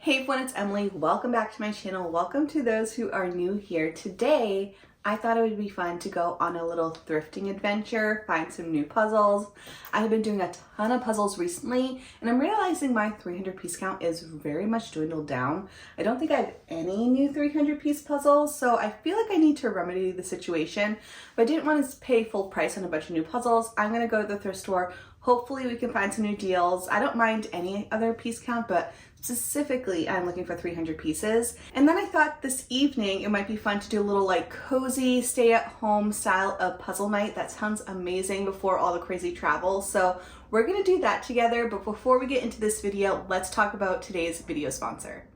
Hey everyone, it's Emily. Welcome back to my channel. Welcome to those who are new here. Today, I thought it would be fun to go on a little thrifting adventure, find some new puzzles. I have been doing a ton of puzzles recently, and I'm realizing my 300 piece count is very much dwindled down. I don't think I have any new 300 piece puzzles, so I feel like I need to remedy the situation. But I didn't want to pay full price on a bunch of new puzzles. I'm gonna go to the thrift store. Hopefully we can find some new deals. I don't mind any other piece count, but specifically I'm looking for 300 pieces. And then I thought this evening it might be fun to do a little like cozy stay at home style of puzzle night. That sounds amazing before all the crazy travel. So we're gonna do that together. But before we get into this video, let's talk about today's video sponsor.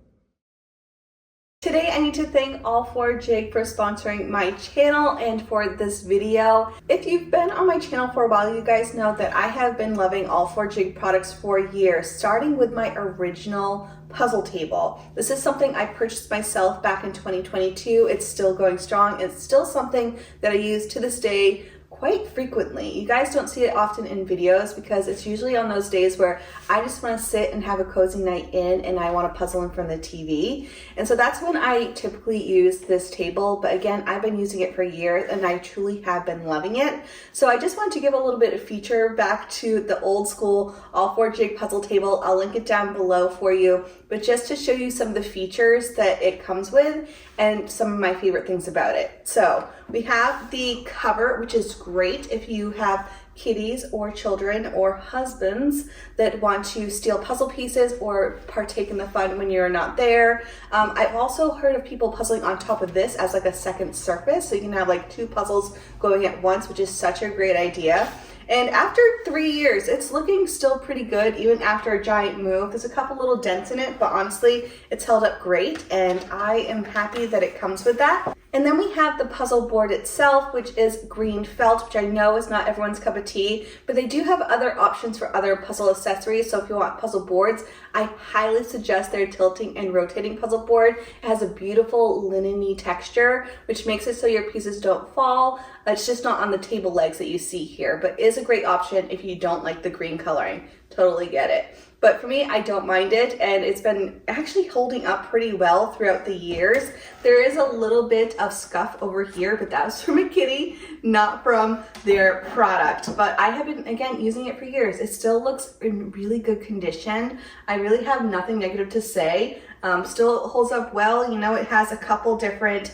Today I need to thank Four Jig for sponsoring my channel and for this video. If you've been on my channel for a while, you guys know that I have been loving Four Jig products for years, starting with my original puzzle table. This is something I purchased myself back in 2022. It's still going strong. It's still something that I use to this day quite frequently. You guys don't see it often in videos because it's usually on those days where I just want to sit and have a cozy night in and I want to puzzle in front of the TV. And so that's when I typically use this table. But again, I've been using it for years and I truly have been loving it. So I just want to give a little bit of feature back to the old school Four Jig puzzle table. I'll link it down below for you, but just to show you some of the features that it comes with and some of my favorite things about it. So we have the cover, which is great if you have kiddies or children or husbands that want to steal puzzle pieces or partake in the fun when you're not there. I've also heard of people puzzling on top of this as like a second surface, so you can have like two puzzles going at once, which is such a great idea. And after 3 years, it's looking still pretty good, even after a giant move. There's a couple little dents in it, but honestly, it's held up great, and I am happy that it comes with that. And then we have the puzzle board itself, which is green felt, which I know is not everyone's cup of tea, but they do have other options for other puzzle accessories. So if you want puzzle boards, I highly suggest their tilting and rotating puzzle board. It has a beautiful linen-y texture, which makes it so your pieces don't fall. It's just not on the table legs that you see here, but is a great option if you don't like the green coloring. Totally get it. But for me, I don't mind it, and it's been actually holding up pretty well throughout the years. There is a little bit of scuff over here, but that was from a kitty, not from their product. But I have been, again, using it for years. It still looks in really good condition. I really have nothing negative to say. Still holds up well. You know, it has a couple different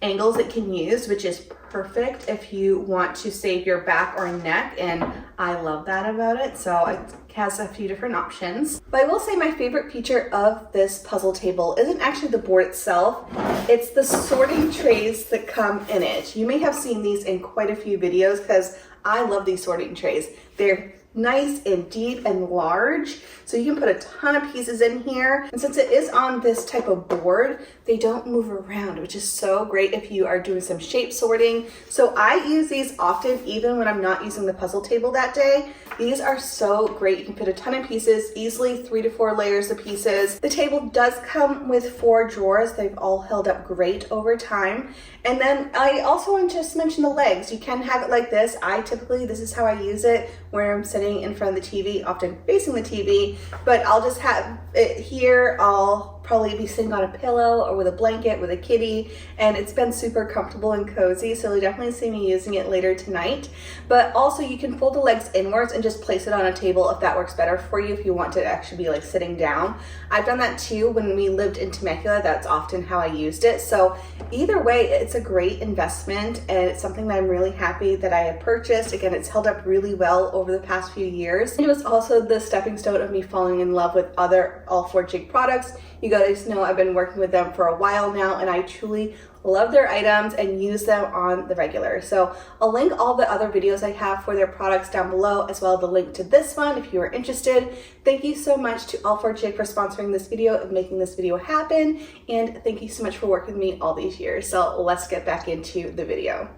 angles it can use, which is perfect if you want to save your back or neck, and I love that about it. So it has a few different options. But I will say my favorite feature of this puzzle table isn't actually the board itself, it's the sorting trays that come in it. You may have seen these in quite a few videos because I love these sorting trays. They're nice and deep and large, so you can put a ton of pieces in here. And since it is on this type of board, they don't move around, which is so great if you are doing some shape sorting. So I use these often, even when I'm not using the puzzle table that day. These are so great. You can put a ton of pieces, easily 3 to 4 layers of pieces. The table does come with 4 drawers. They've all held up great over time. And then I also want to just mention the legs. You can have it like this. This is how I use it, where I'm sitting in front of the TV, often facing the TV, but I'll just have it here. I'll probably be sitting on a pillow or with a blanket with a kitty, and it's been super comfortable and cozy, so you'll definitely see me using it later tonight. But also you can fold the legs inwards and just place it on a table if that works better for you, if you want to actually be like sitting down. I've done that too when we lived in Temecula. That's often how I used it. So either way, it's a great investment, and it's something that I'm really happy that I have purchased. Again, it's held up really well over the past few years. And it was also the stepping stone of me falling in love with other Four Jig products. You guys know I've been working with them for a while now, and I truly love their items and use them on the regular. So I'll link all the other videos I have for their products down below, as well as the link to this one if you are interested. Thank you so much to Four Jig for sponsoring this video and making this video happen, and thank you so much for working with me all these years. So let's get back into the video.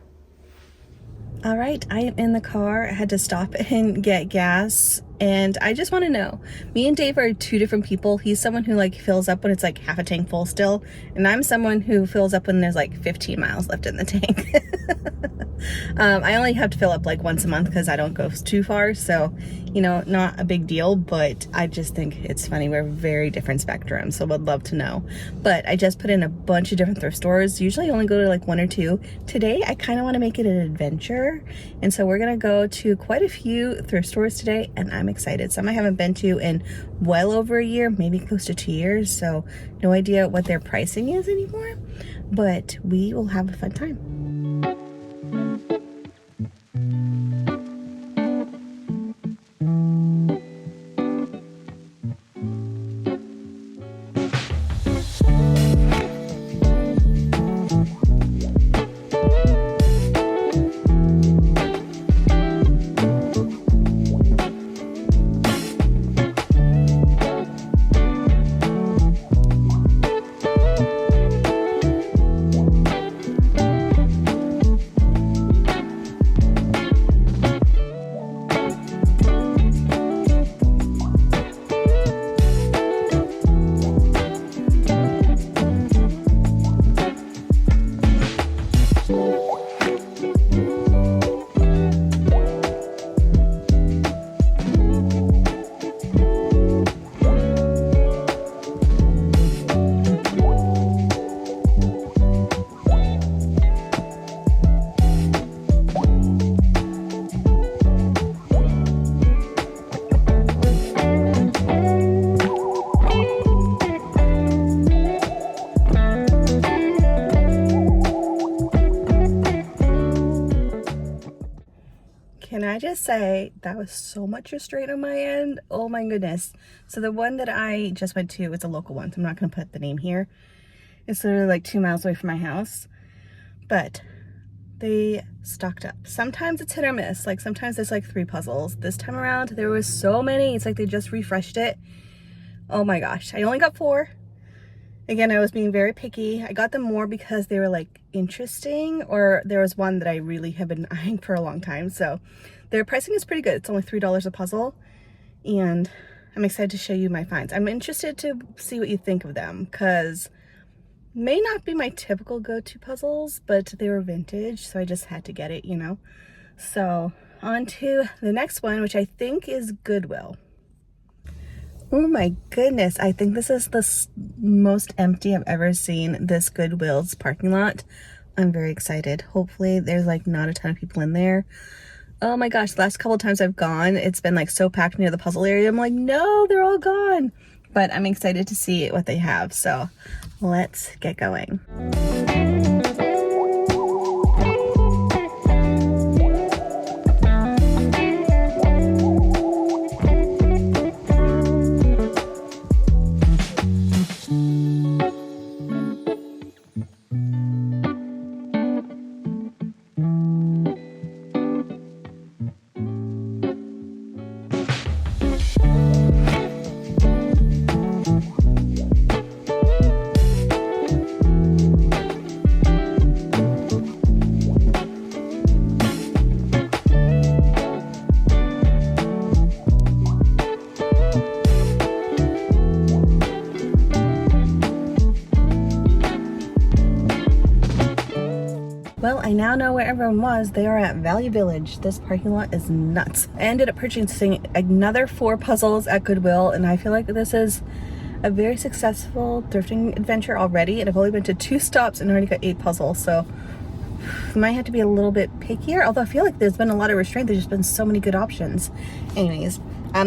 All right, I am in the car. I had to stop and get gas And I just want to know, me and Dave are two different people. He's someone who like fills up when it's like half a tank full still, and I'm someone who fills up when there's like 15 miles left in the tank. I only have to fill up like once a month because I don't go too far, so you know, not a big deal, but I just think it's funny. We're very different spectrums, so would love to know. But I just put in a bunch of different thrift stores. Usually I only go to like one or two. Today I kind of want to make it an adventure, and so we're gonna go to quite a few thrift stores today, and I'm excited. Some I haven't been to in well over a year, maybe close to 2 years, so no idea what their pricing is anymore, but we will have a fun time. Can I just say that was so much restraint on my end? Oh my goodness. So the one that I just went to, it's a local one, so I'm not gonna put the name here. It's literally like 2 miles away from my house, but they stocked up. Sometimes it's hit or miss. Like sometimes there's like 3 puzzles. This time around there was so many. It's like they just refreshed it. Oh my gosh, I only got 4. Again, I was being very picky. I got them more because they were like interesting, or there was one that I really have been eyeing for a long time. So their pricing is pretty good. It's only $3 a puzzle, and I'm excited to show you my finds. I'm interested to see what you think of them, because may not be my typical go-to puzzles, but they were vintage, so I just had to get it, you know. So on to the next one, which I think is Goodwill. Oh my goodness, I think this is the most empty I've ever seen this Goodwill's parking lot. I'm very excited. Hopefully there's like not a ton of people in there. Oh my gosh, the last couple of times I've gone, it's been like so packed near the puzzle area. I'm like, no, they're all gone. But I'm excited to see what they have, so let's get going. Well, I now know where everyone was. They are at Value Village. This parking lot is nuts. I ended up purchasing another 4 puzzles at Goodwill, and I feel like this is a very successful thrifting adventure already, and I've only been to 2 stops and already got 8 puzzles, so I might have to be a little bit pickier, although I feel like there's been a lot of restraint. There's just been so many good options. Anyways,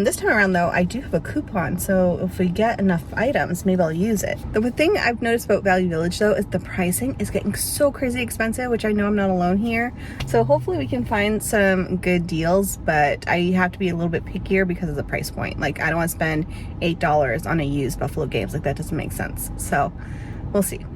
this time around though, I do have a coupon, so if we get enough items, maybe I'll use it. The thing I've noticed about Value Village though is the pricing is getting so crazy expensive, which I know I'm not alone here. So hopefully we can find some good deals, but I have to be a little bit pickier because of the price point. Like, I don't want to spend $8 on a used Buffalo Games. Like, that doesn't make sense. So we'll see.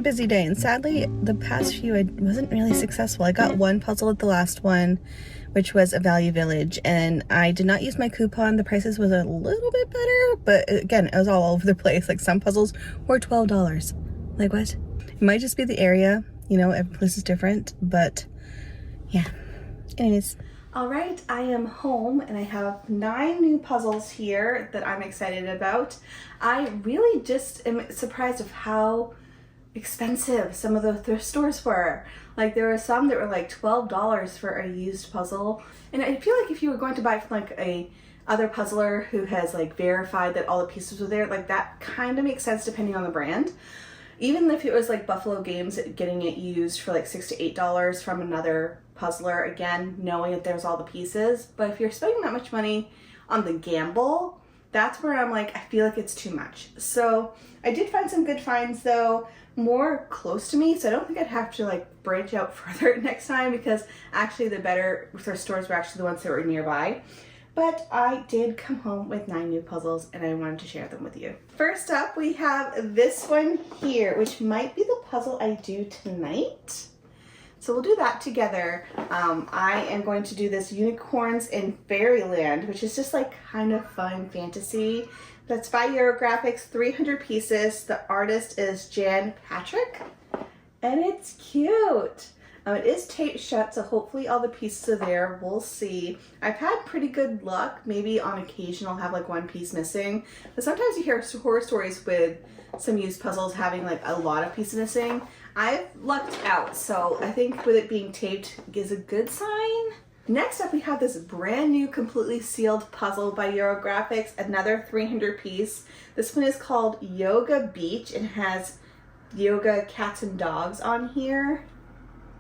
busy day, and sadly the past few I wasn't really successful. I got one puzzle at the last one, which was a Value Village, and I did not use my coupon. The prices was a little bit better, but again, it was all over the place. Like some puzzles were $12. Like what? It might just be the area, you know, every place is different, but yeah. Anyways. All right, I am home and I have 9 new puzzles here that I'm excited about. I really just am surprised of how expensive some of the thrift stores were. Like there were some that were like $12 for a used puzzle. And I feel like if you were going to buy from like a other puzzler who has like verified that all the pieces were there, like that kind of makes sense depending on the brand. Even if it was like Buffalo Games getting it used for like $6 to $8 from another puzzler, again, knowing that there's all the pieces. But if you're spending that much money on the gamble, that's where I'm like, I feel like it's too much. So I did find some good finds though, more close to me. So I don't think I'd have to like branch out further next time, because actually the better thrift stores were actually the ones that were nearby. But I did come home with 9 new puzzles and I wanted to share them with you. First up, we have this one here, which might be the puzzle I do tonight. So we'll do that together. I am going to do this Unicorns in Fairyland, which is just like kind of fun fantasy. That's by Eurographics, 300 pieces. The artist is Jan Patrick, and it's cute. It is taped shut, so hopefully all the pieces are there. We'll see. I've had pretty good luck. Maybe on occasion I'll have like one piece missing. But sometimes you hear horror stories with some used puzzles having like a lot of pieces missing. I've lucked out, so I think with it being taped is a good sign. Next up, we have this brand new completely sealed puzzle by Eurographics, another 300 piece. This one is called Yoga Beach and has yoga cats and dogs on here.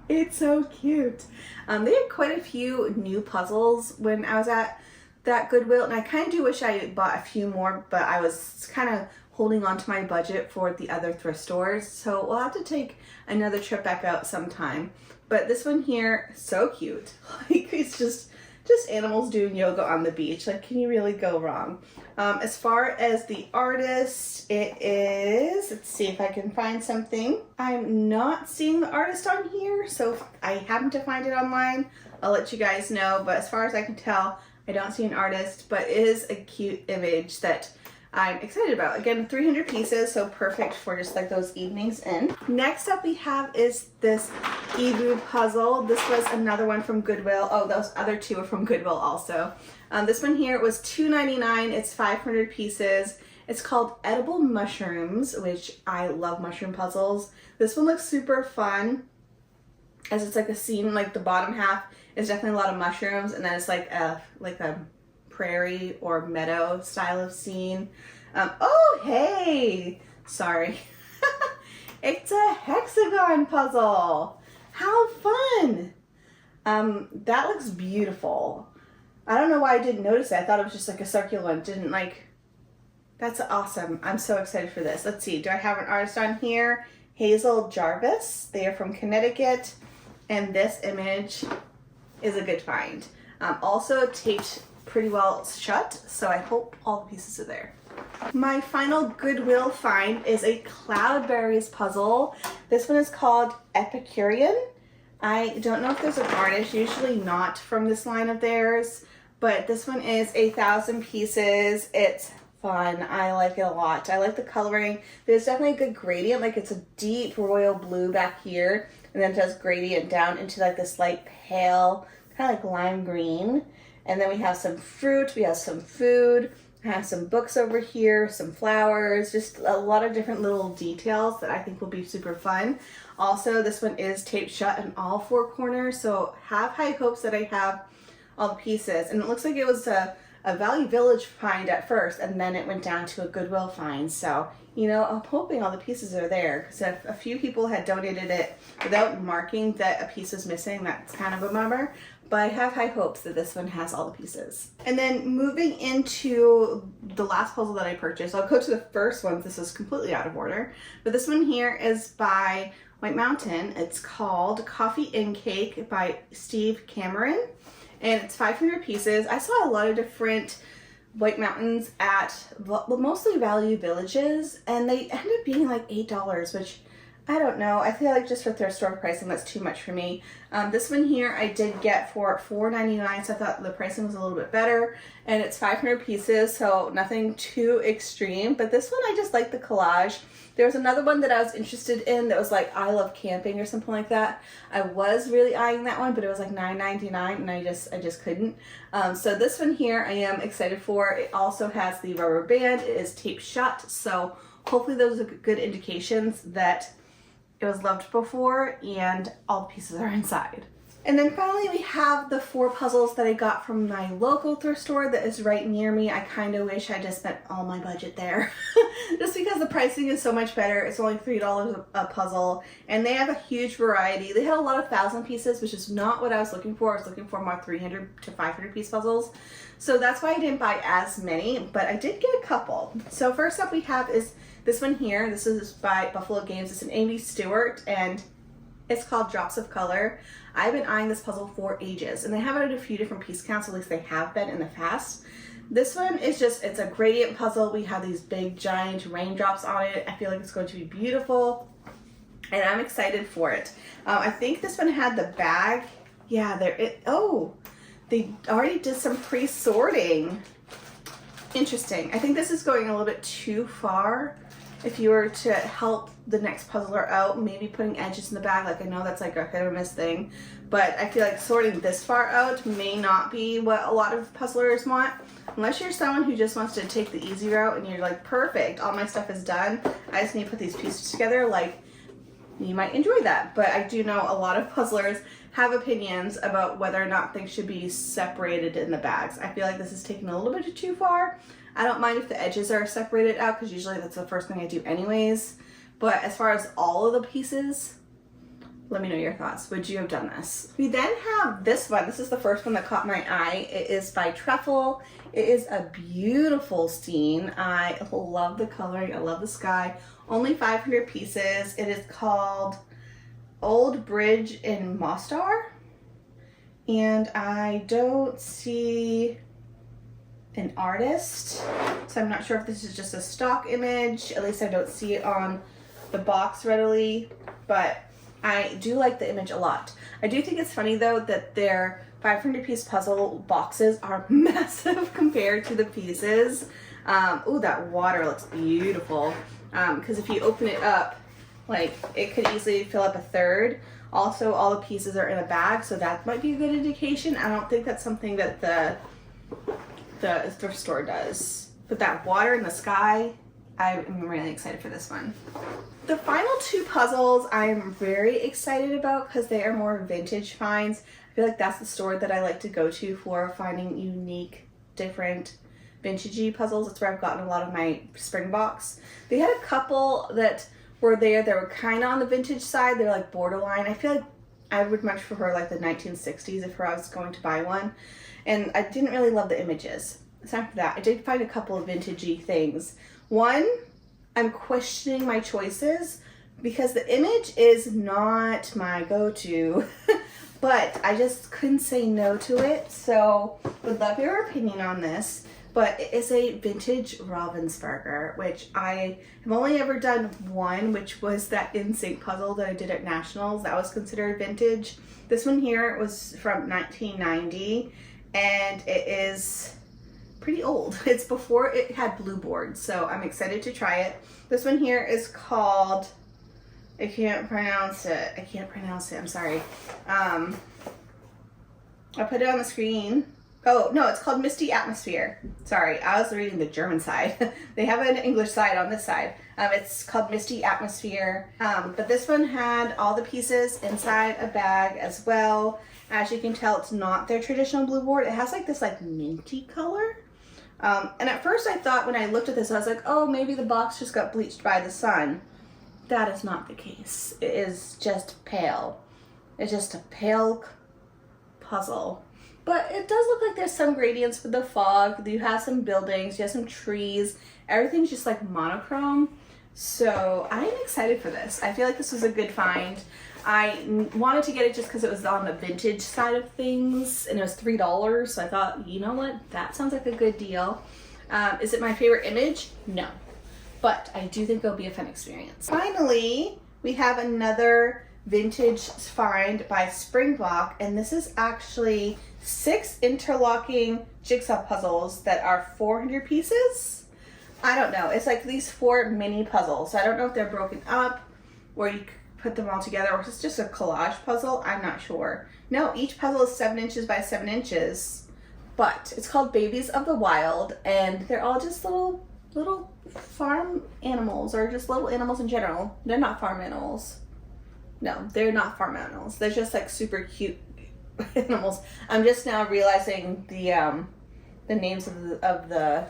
It's so cute. They had quite a few new puzzles when I was at that Goodwill, and I kind of do wish I bought a few more, but I was kind of holding on to my budget for the other thrift stores, so we'll have to take another trip back out sometime. But this one here, so cute. Like it's just animals doing yoga on the beach. Like, can you really go wrong? As far as the artist, it is, let's see if I can find something. I'm not seeing the artist on here, so if I happen to find it online, I'll let you guys know. But as far as I can tell, I don't see an artist, but it is a cute image that I'm excited about. Again, 300 pieces, so perfect for just like those evenings in. Next up we have is this Ebu puzzle. This was another one from Goodwill. Oh, those other 2 are from Goodwill also. This one here was $2.99. It's 500 pieces. It's called Edible Mushrooms, which I love mushroom puzzles. This one looks super fun, as it's like a scene, like the bottom half is definitely a lot of mushrooms, and then it's like a prairie or meadow style of scene. Oh, hey! Sorry. It's a hexagon puzzle. How fun! That looks beautiful. I don't know why I didn't notice it. I thought it was just like a circular one. Didn't like... That's awesome. I'm so excited for this. Let's see. Do I have an artist on here? Hazel Jarvis. They are from Connecticut. And this image is a good find. Also taped pretty well shut, so I hope all the pieces are there. My final Goodwill find is a Cloudberries puzzle. This one is called Epicurean. I don't know if there's an artist, usually not from this line of theirs, but this one is 1,000 pieces. It's fun. I like it a lot. I like the coloring. There's definitely a good gradient, like it's a deep royal blue back here, and then it does gradient down into like this light pale, kind of like lime green. And then we have some fruit, we have some food, I have some books over here, some flowers, just a lot of different little details that I think will be super fun. Also, this one is taped shut in all 4 corners, so have high hopes that I have all the pieces. And it looks like it was a Value Village find at first, and then it went down to a Goodwill find. So, you know, I'm hoping all the pieces are there, because if a few people had donated it without marking that a piece was missing, that's kind of a bummer. But I have high hopes that this one has all the pieces. And then moving into the last puzzle that I purchased, I'll go to the first one. This is completely out of order, but this one here is by White Mountain. It's called Coffee and Cake by Steve Cameron, and it's 500 pieces. I saw a lot of different White Mountains at mostly Value Villages, and they ended up being like $8, which I don't know. I feel like just for thrift store pricing, that's too much for me. This one here I did get for $4.99, so I thought the pricing was a little bit better. And it's 500 pieces, so nothing too extreme. But this one, I just like the collage. There was another one that I was interested in that was like I love camping or something like that. I was really eyeing that one, but it was like $9.99 and I just couldn't. So this one here I am excited for. It also has the rubber band. It is tape shut, so hopefully those are good indications that it was loved before and all the pieces are inside. And then finally we have the 4 puzzles that I got from my local thrift store that is right near me. I kind of wish I just spent all my budget there just because the pricing is so much better. It's only $3 a puzzle and they have a huge variety. They had a lot of 1,000 pieces, which is not what I was looking for. I was looking for more 300 to 500 piece puzzles. So that's why I didn't buy as many, but I did get a couple. So first up we have is this one here. This is by Buffalo Games. It's an Amy Stewart and it's called Drops of Color. I've been eyeing this puzzle for ages and they have it at a few different piece counts, at least they have been in the past. This one is just, it's a gradient puzzle. We have these big giant raindrops on it. I feel like it's going to be beautiful and I'm excited for it. I think this one had the bag. Yeah, they already did some pre-sorting. Interesting. I think this is going a little bit too far. If you were to help the next puzzler out, maybe putting edges in the bag, like I know that's like a hit or miss thing, but I feel like sorting this far out may not be what a lot of puzzlers want. Unless you're someone who just wants to take the easy route and you're like, perfect, all my stuff is done, I just need to put these pieces together, like you might enjoy that. But I do know a lot of puzzlers have opinions about whether or not things should be separated in the bags. I feel like this is taking a little bit too far. I don't mind if the edges are separated out because usually that's the first thing I do anyways. But as far as all of the pieces, let me know your thoughts. Would you have done this? We then have this one. This is the first one that caught my eye. It is by Truffle. It is a beautiful scene. I love the coloring. I love the sky. Only 500 pieces. It is called Old Bridge in Mostar. And I don't see an artist, so I'm not sure if this is just a stock image. At least I don't see it on the box readily, but I do like the image a lot. I do think it's funny though that their 500 piece puzzle boxes are massive compared to the pieces. Oh, that water looks beautiful, because if you open it up, like it could easily fill up a third. Also, all the pieces are in a bag, so that might be a good indication. I don't think that's something that the thrift store does. But that water in the sky, I'm really excited for this one. The final 2 puzzles I'm very excited about because they are more vintage finds. I feel like that's the store that I like to go to for finding unique, different, vintagey puzzles. That's where I've gotten a lot of my spring box. They had a couple that were there that were kind of on the vintage side. They're like borderline. I feel like I would much prefer like the 1960s if I was going to buy one. And I didn't really love the images. Aside from that, I did find a couple of vintagey things. One, I'm questioning my choices because the image is not my go-to, but I just couldn't say no to it. So would love your opinion on this, but it is a vintage Ravensburger, which I have only ever done one, which was that NSYNC puzzle that I did at Nationals. That was considered vintage. This one here was from 1990. And it is pretty old. It's before it had blue boards, so I'm excited to try it. This one here is called, I can't pronounce it, I'm sorry. I'll put it on the screen. Oh, no, it's called Misty Atmosphere. Sorry, I was reading the German side. They have an English side on this side. It's called Misty Atmosphere. But this one had all the pieces inside a bag as well. As you can tell, it's not their traditional blue board. It has like this like minty color. And at first I thought when I looked at this, I was like, oh, maybe the box just got bleached by the sun. That is not the case. It is just pale. It's just a pale puzzle. But it does look like there's some gradients with the fog. You have some buildings, you have some trees. Everything's just like monochrome. So I'm excited for this. I feel like this was a good find. I wanted to get it just because it was on the vintage side of things and it was $3. So I thought, you know what? That sounds like a good deal. Is it my favorite image? No. But I do think it'll be a fun experience. Finally, We have another vintage find by Springbok, and this is actually 6 interlocking jigsaw puzzles that are 400 pieces. I don't know. It's like these 4 mini puzzles. So I don't know if they're broken up or you put them all together, or if it's just a collage puzzle. I'm not sure. No, each puzzle is 7 inches by 7 inches, but it's called Babies of the Wild, and they're all just little farm animals, or just little animals in general. They're not farm animals. No, they're not farm animals. They're just like super cute animals. I'm just now realizing the names of the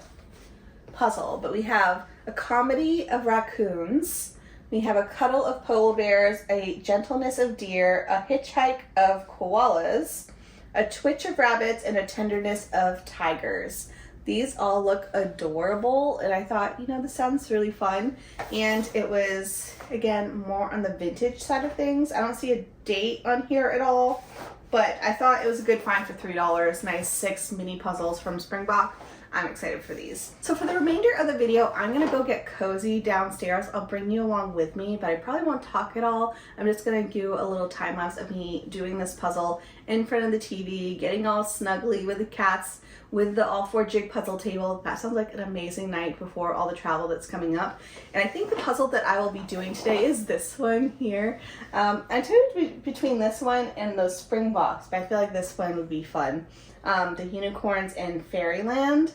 puzzle. But we have a comedy of raccoons. We have a cuddle of polar bears, a gentleness of deer, a hitchhike of koalas, a twitch of rabbits, and a tenderness of tigers. These all look adorable, and I thought, you know, this sounds really fun. And it was, again, more on the vintage side of things. I don't see a date on here at all, but I thought it was a good find for $3. Nice 6 mini puzzles from Springbok. I'm excited for these. So for the remainder of the video, I'm gonna go get cozy downstairs. I'll bring you along with me, but I probably won't talk at all. I'm just gonna do a little time lapse of me doing this puzzle in front of the TV, getting all snuggly with the cats, with the all 4 jig puzzle table. That sounds like an amazing night before all the travel that's coming up. And I think the puzzle that I will be doing today is this one here. I'm tempted between this one and those Springboks, but I feel like this one would be fun. The unicorns in Fairyland.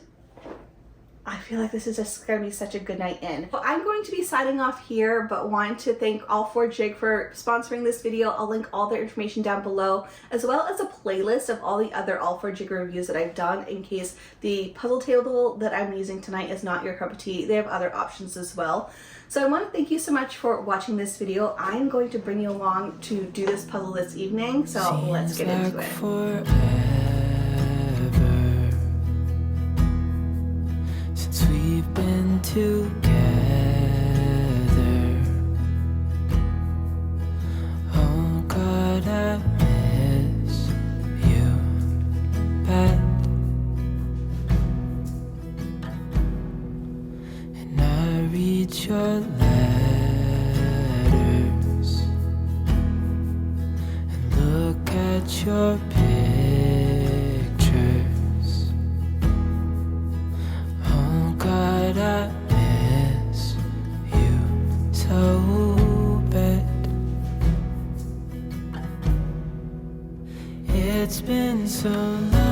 I feel like this is just gonna be such a good night in. Well, I'm going to be signing off here, but want to thank All 4 Jig for sponsoring this video. I'll link all their information down below, as well as a playlist of all the other All 4 Jig reviews that I've done in case the puzzle table that I'm using tonight is not your cup of tea. They have other options as well. So I want to thank you so much for watching this video. I'm going to bring you along to do this puzzle this evening, so let's get into it. We've been together. Oh God, I miss you bad. And I read your letters and look at your pictures. I miss you so bad. It's been so long.